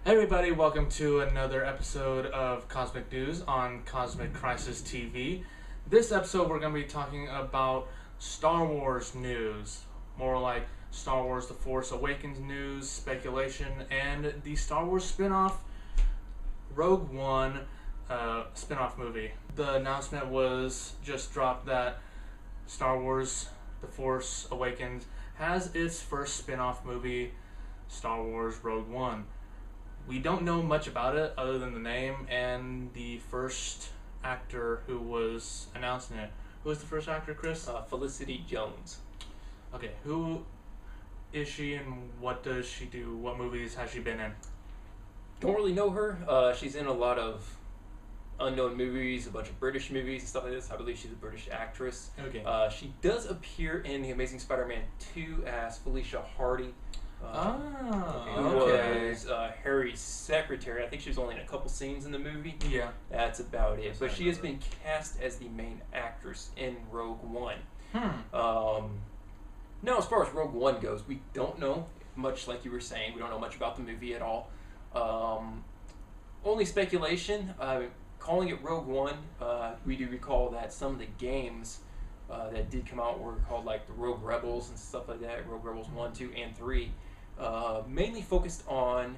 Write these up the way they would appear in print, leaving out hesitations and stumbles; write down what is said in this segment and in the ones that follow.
Hey everybody, welcome to another episode of Cosmic News on Cosmic Crisis TV. This episode we're going to be talking about Star Wars news, more like Star Wars The Force Awakens news, speculation, and the Star Wars spinoff Rogue One spinoff movie. The announcement was just dropped that Star Wars The Force Awakens has its first spinoff movie, Star Wars Rogue One. We don't know much about it other than the name and the first actor who was announcing it. Who was the first actor, Chris? Felicity Jones. Okay, who is she and what does she do? What movies has she been in? Don't really know her. She's in a lot of unknown movies, a bunch of British movies and stuff like this. I believe she's a British actress. Okay. She does appear in The Amazing Spider-Man 2 as Felicia Hardy. Who was Harry's secretary. I think she was only in a couple scenes in the movie. Yeah. That's about it. But she has been cast as the main actress in Rogue One. Now, as far as Rogue One goes, we don't know much, like you were saying. We don't know much about the movie at all. Only speculation. Calling it Rogue One, we do recall that some of the games that did come out were called like the Rogue Rebels and stuff like that. Rogue Rebels 1, 2, and 3. Mainly focused on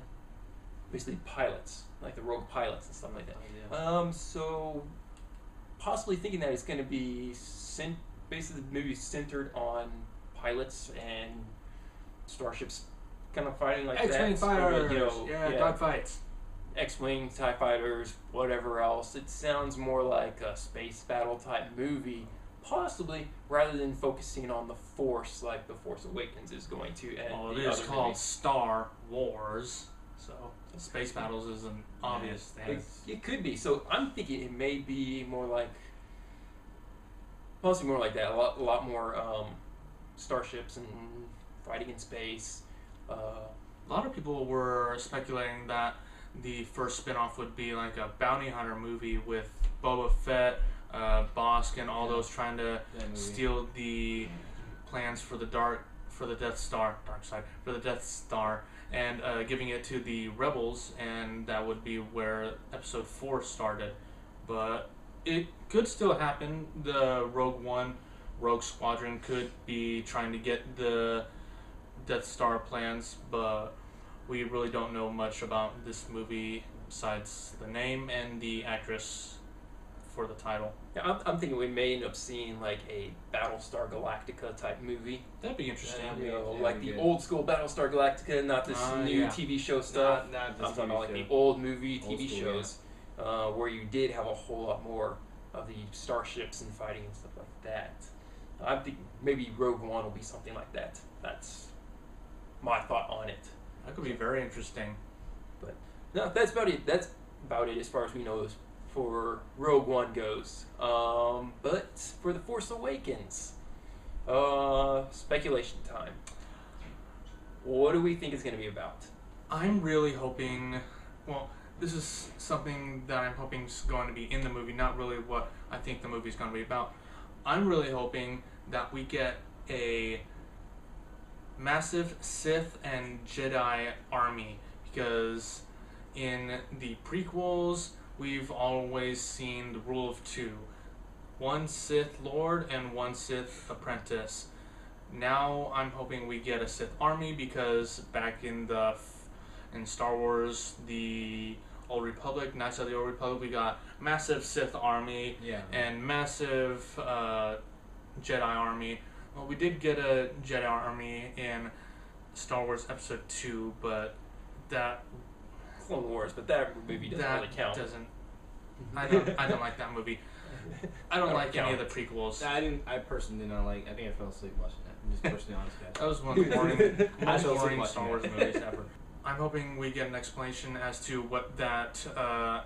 basically pilots, like the rogue pilots and stuff like that. Oh, yeah. So possibly thinking that it's going to be basically the movie centered on pilots and starships, kind of fighting like X-wing that. fighters, Yeah, dogfights. X-wing, TIE fighters, whatever else. It sounds more like a space battle type movie. Possibly, rather than focusing on the Force like The Force Awakens is going to. And Well, it is called Star Wars, so space battles is an obvious thing. It could be. So I'm thinking it may be more like, possibly more like that. A lot more starships and fighting in space. A lot of people were speculating that the first spinoff would be like a bounty hunter movie with Boba Fett, Bosk, and all those trying to steal the plans for the Death Star, and giving it to the rebels, and that would be where Episode 4 started. But it could still happen. The Rogue Squadron could be trying to get the Death Star plans, but we really don't know much about this movie besides the name and the actress for the title. Yeah, I'm thinking we may end up seeing like a Battlestar Galactica type movie. That'd be interesting. Like the old school Battlestar Galactica, not this new TV show stuff. Not I'm talking about like the old movie TV shows, where you did have a whole lot more of the starships and fighting and stuff like that. I think maybe Rogue One will be something like that. That's my thought on it. That could be very interesting. But no, that's about it. That's about it as far as we know for Rogue One goes. But for The Force Awakens, speculation time. What do we think it's going to be about? I'm really hoping, well, this is something that I'm hoping is going to be in the movie, not really what I think the movie is going to be about. I'm really hoping that we get a massive Sith and Jedi army, because in the prequels we've always seen the rule of two: one Sith Lord and one Sith apprentice. Now I'm hoping we get a Sith army, because back in Star Wars the Old Republic, Knights of the Old Republic, we got massive Sith army and massive Jedi army. Well, we did get a Jedi army in Star Wars Episode 2, but that Clone Wars, but that movie doesn't really count. I don't like that movie. I don't like any of the prequels. I personally did not like. I think I fell asleep watching that. I'm just personally honest, guys. That was one of the most boring Star Wars movies ever. I'm hoping we get an explanation as to what that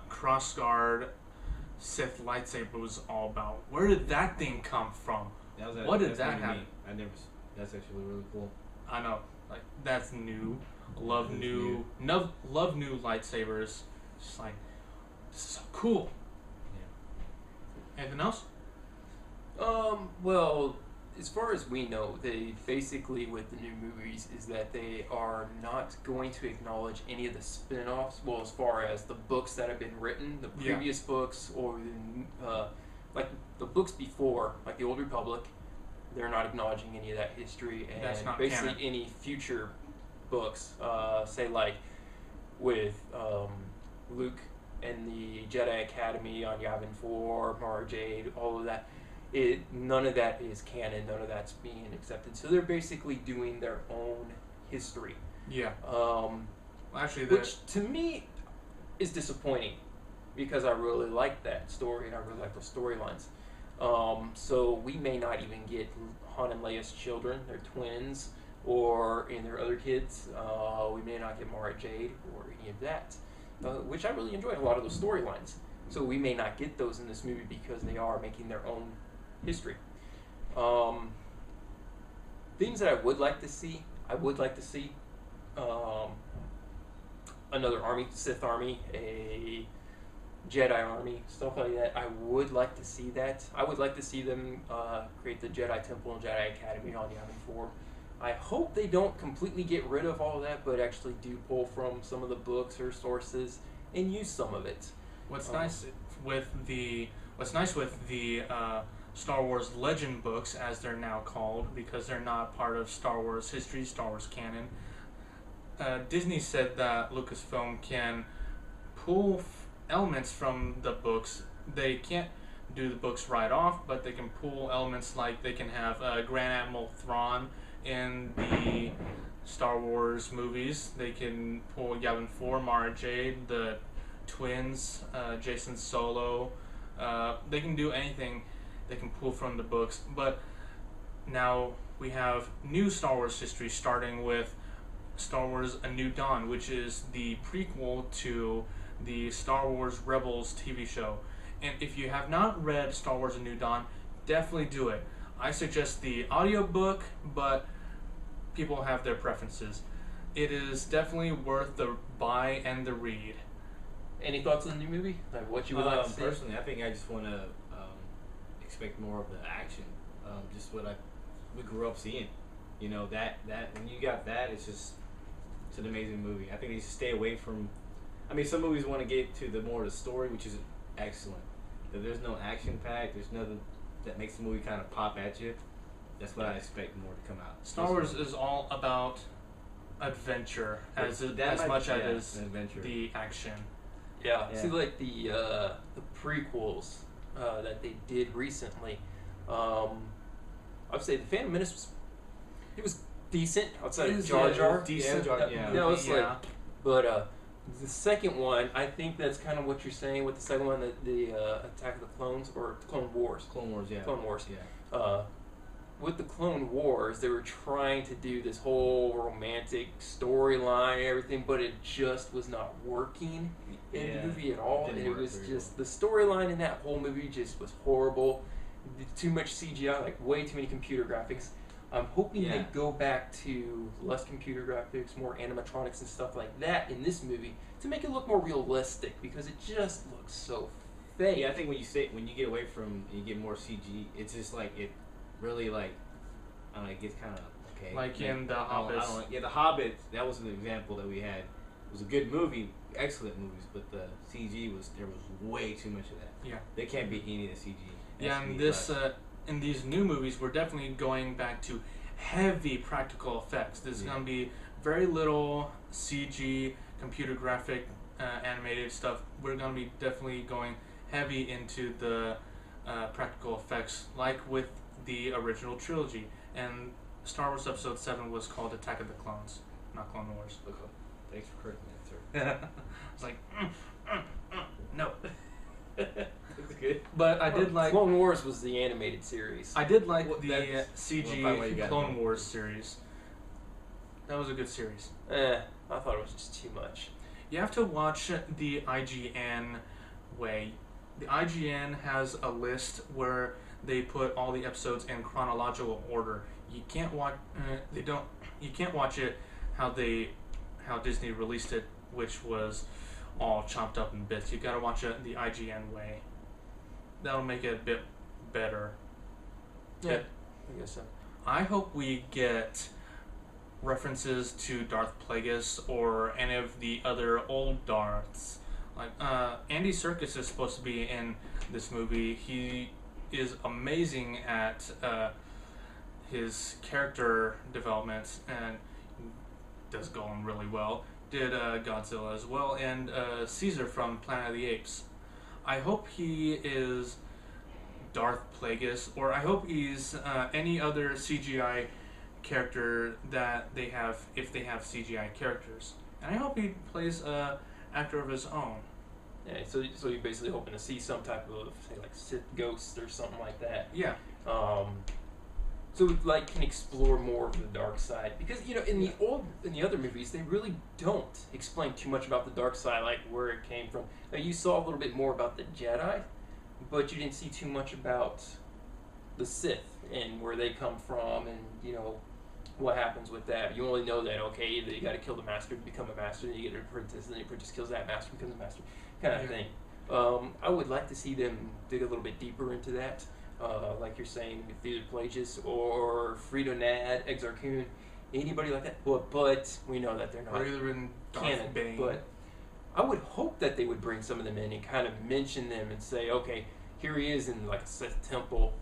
crossguard Sith lightsaber was all about. Where did that thing come from? What did that happen? That's actually really cool. I know, like that's new. Love new lightsabers. Just like, this is so cool. Yeah. Anything else? Well, as far as we know, they basically, with the new movies, is that they are not going to acknowledge any of the spin-offs. Well, as far as the books that have been written, the previous books, or like the books before, like the Old Republic, they're not acknowledging any of that history, and That's not basically canon. any future books, say like with Luke and the Jedi Academy on Yavin 4, Mara Jade, all of that. None of that is canon. None of that's being accepted. So they're basically doing their own history. Yeah. Actually, Which to me is disappointing because I really like that story and I really like those storylines. So we may not even get Han and Leia's children, their twins, or in their other kids. We may not get Mara Jade or any of that, which I really enjoy a lot of those storylines. So we may not get those in this movie because they are making their own history. Things that I would like to see, another army, Sith army, a Jedi army, stuff like that. I would like to see that. I would like to see them create the Jedi Temple and Jedi Academy on Yavin 4. I hope they don't completely get rid of all of that, but actually do pull from some of the books or sources and use some of it. What's nice with the Star Wars Legend books, as they're now called, because they're not part of Star Wars history, Star Wars canon. Disney said that Lucasfilm can pull elements from the books. They can't do the books right off, but they can pull elements like they can have Grand Admiral Thrawn in the Star Wars movies. They can pull Yavin 4, Mara Jade, the twins, Jason Solo. They can do anything they can pull from the books. But now we have new Star Wars history, starting with Star Wars A New Dawn, which is the prequel to the Star Wars Rebels TV show. And if you have not read Star Wars A New Dawn, definitely do it. I suggest the audiobook, but people have their preferences. It is definitely worth the buy and the read. Any thoughts on the new movie? Like what you would like to see? Personally, I think I just want to expect more of the action. Just what we grew up seeing. You know, that when you got that, it's an amazing movie. I think they should stay away from. I mean, some movies want to get to the story, which is excellent. But there's no action pack. There's nothing that makes the movie kind of pop at you. That's what I expect more to come out. Star Wars is all about adventure as much as the action. Yeah. See, like the prequels that they did recently. I'd say the Phantom Menace was decent outside of Jar Jar. Decent. But the second one, I think that's kind of what you're saying with the second one, the Attack of the Clones or Clone Wars. Clone Wars, yeah. Clone Wars. Yeah. With the Clone Wars, they were trying to do this whole romantic storyline and everything, but it just was not working in the movie at all. And it was just, the storyline in that whole movie just was horrible. Too much CGI, like way too many computer graphics. I'm hoping they go back to less computer graphics, more animatronics and stuff like that in this movie to make it look more realistic, because it just looks so fake. Yeah, I think when you get away from, you get more CG, it's just like it really like, I don't know, it gets kind of okay. Like in The Hobbit. The Hobbit, that was an example that we had. It was a good movie, excellent movies, but the CG there was way too much of that. Yeah. They can't beat any of the CG. Yeah, and in these new movies, we're definitely going back to heavy practical effects. There's going to be very little CG, computer graphic, animated stuff. We're going to be definitely going heavy into the practical effects, like with the original trilogy. And Star Wars Episode 7 was called Attack of the Clones, not Clone Wars. Okay. Thanks for correcting that, sir. I was like, no. That's good. But I did like Clone Wars was the animated series. I did like the that's CG Clone Wars series. That was a good series. I thought it was just too much. You have to watch the IGN way. The IGN has a list where they put all the episodes in chronological order. You can't watch. You can't watch it how Disney released it, which was all chopped up in bits. You gotta watch it the IGN way. That'll make it a bit better. Yeah. I guess so. I hope we get references to Darth Plagueis or any of the other old Darths. Like Andy Serkis is supposed to be in this movie. He is amazing at his character development and does Gollum really well. Did Godzilla as well, and Caesar from Planet of the Apes. I hope he is Darth Plagueis, or I hope he's any other CGI character that they have, if they have CGI characters. And I hope he plays an actor of his own. Yeah, so you're basically hoping to see some type of, say, like Sith ghost or something like that. Yeah. So we like can explore more of the dark side, because in the other movies they really don't explain too much about the dark side, like where it came from. Now, you saw a little bit more about the Jedi, but you didn't see too much about the Sith and where they come from, and what happens with that. You only know that they got to kill the master to become a master, then you get an apprentice, and then the apprentice kills that master, becomes a master, kind of thing. I would like to see them dig a little bit deeper into that. Like you're saying, with either Plagueis or Frito Nad, Exar Kun, anybody like that. But we know that they're not Or either in canon. Bane. But I would hope that they would bring some of them in and kind of mention them and say, okay, here he is in like a Sith temple,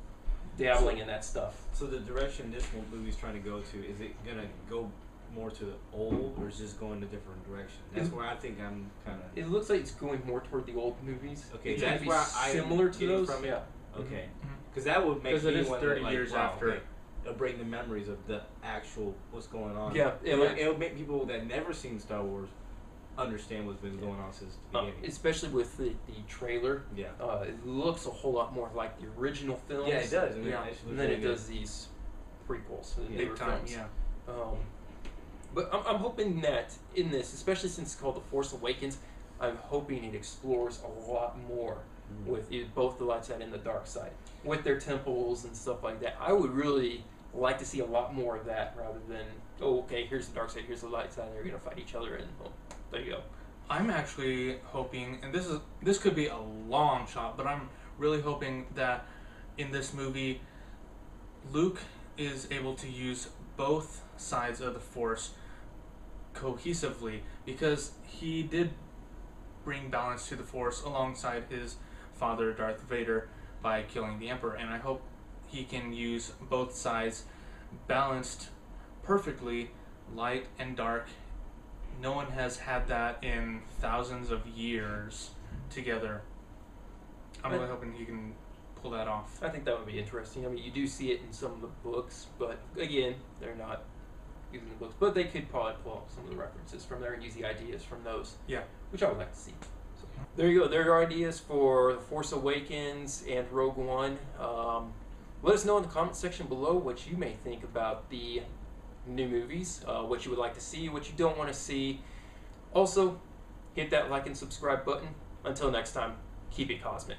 dabbling in that stuff. So the direction this movie's trying to go to, is it gonna go more to the old, or is it just going a different direction? That's where I think I'm kind of. It looks like it's going more toward the old movies. Okay, It's that's gonna be where I'm similar to getting those. from it. Yeah. Okay, because that would make 'Cause me it is wonder, 30 like, years wow, after. okay, it'll bring the memories of the actual what's going on. Yeah, it'll make people that never seen Star Wars understand what's been going on since the beginning. especially with the trailer. Yeah. It looks a whole lot more like the original films. Yeah, it does. I mean, Yeah. it looks And then really it good. does these prequels, the Yeah. newer Big time, films. yeah. But I'm hoping that in this, especially since it's called The Force Awakens, I'm hoping it explores a lot more with both the light side and the dark side, with their temples and stuff like that. I would really like to see a lot more of that rather than, here's the dark side, here's the light side, and they're going to fight each other, and there you go. I'm actually hoping, and this could be a long shot, but I'm really hoping that in this movie, Luke is able to use both sides of the Force cohesively, because he did bring balance to the Force alongside his father, Darth Vader, by killing the Emperor, and I hope he can use both sides balanced perfectly, light and dark. No one has had that in thousands of years together. I'm really hoping he can pull that off. I think that would be interesting. I mean, you do see it in some of the books, but again, they're not using the books. But they could probably pull out some of the references from there and use the ideas from those. Yeah. Which I would like to see. So, there you go. There are ideas for The Force Awakens and Rogue One. Let us know in the comment section below what you may think about the new movies, what you would like to see, what you don't want to see. Also, hit that like and subscribe button. Until next time, keep it cosmic.